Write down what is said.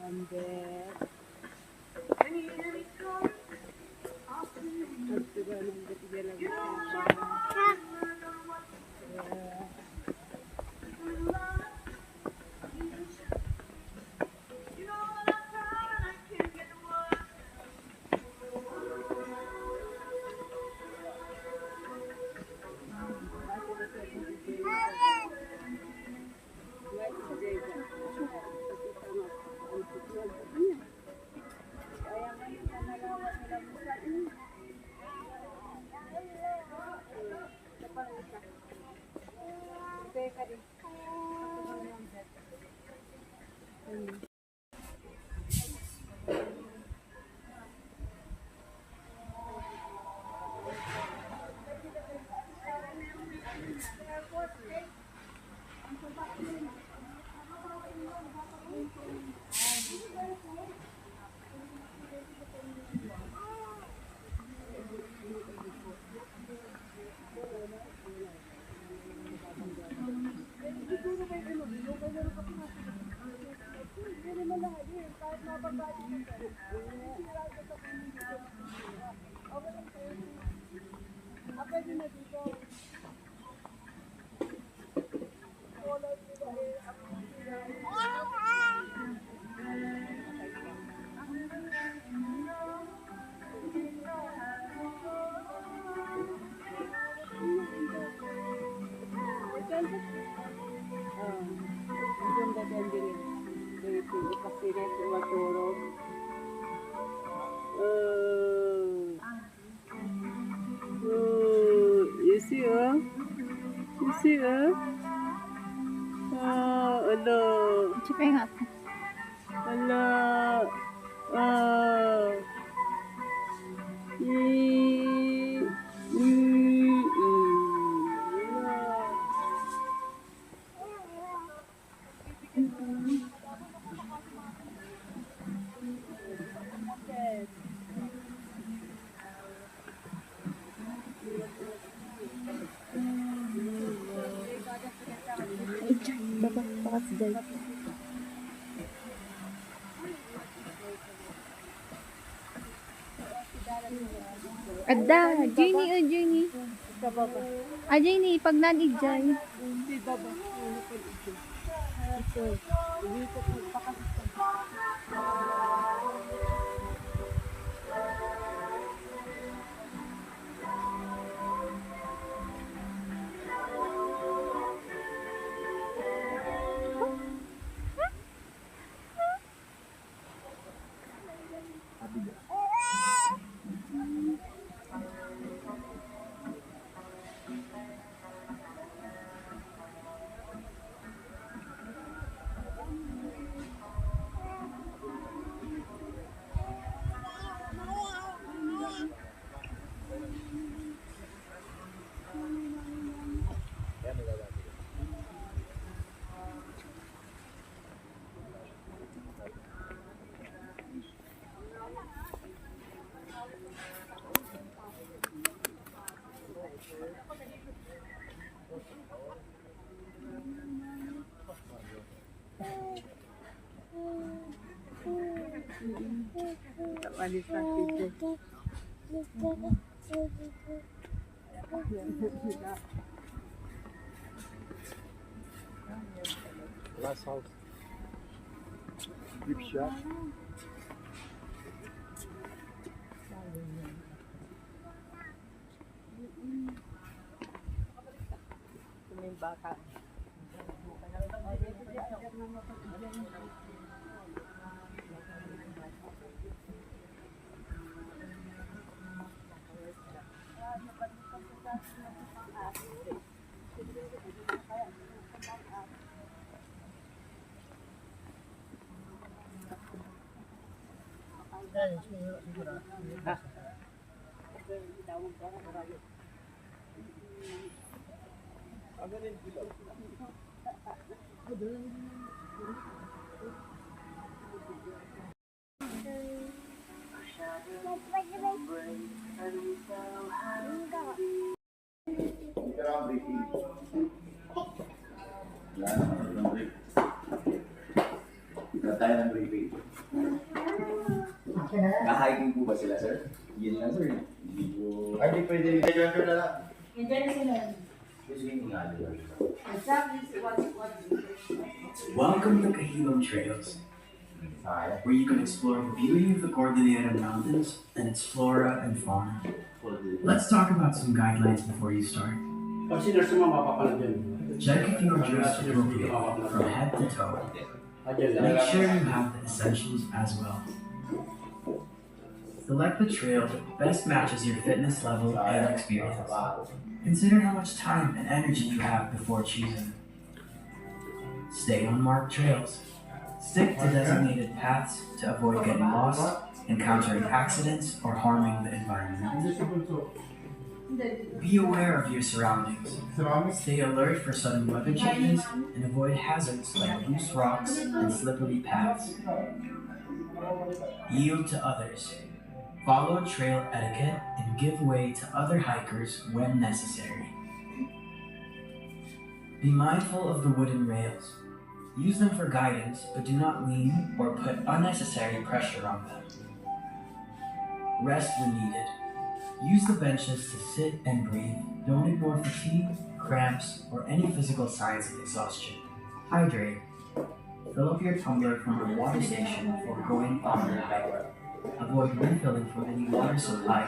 Amber. Nagtugan ng bitigalang you see her? You see her? Oh, hello. Cipengat. Hello. Oh. Baba, bakas dyan. Ada, Jenny, oh Jenny. Ah, Jenny, pag nanidjay. Malis na kita. Glass house. Deep shot. May baka. Tayo ng briefing. Na-hiking po ba sila, sir? Yun lang, sir. Hindi po... Ay, di pwede. Medyo na lang. Welcome to Cahilong Trails, where you can explore the beauty of the Cordillera Mountains and its flora and fauna. Let's talk about some guidelines before you start. Consider sa mga mapapanood yun. Check if you are dressed appropriately from head to toe. Make sure you have the essentials as well. Select the trail that best matches your fitness level and experience. Consider how much time and energy you have before choosing. Stay on marked trails. Stick to designated paths to avoid getting lost, encountering accidents, or harming the environment. Be aware of your surroundings. Stay alert for sudden weather changes and avoid hazards like loose rocks and slippery paths. Yield to others. Follow trail etiquette and give way to other hikers when necessary. Be mindful of the wooden rails. Use them for guidance, but do not lean or put unnecessary pressure on them. Rest when needed. Use the benches to sit and breathe. Don't ignore fatigue, cramps, or any physical signs of exhaustion. Hydrate. Fill up your tumbler from a water station before going on your hike. Avoid refilling from any water supply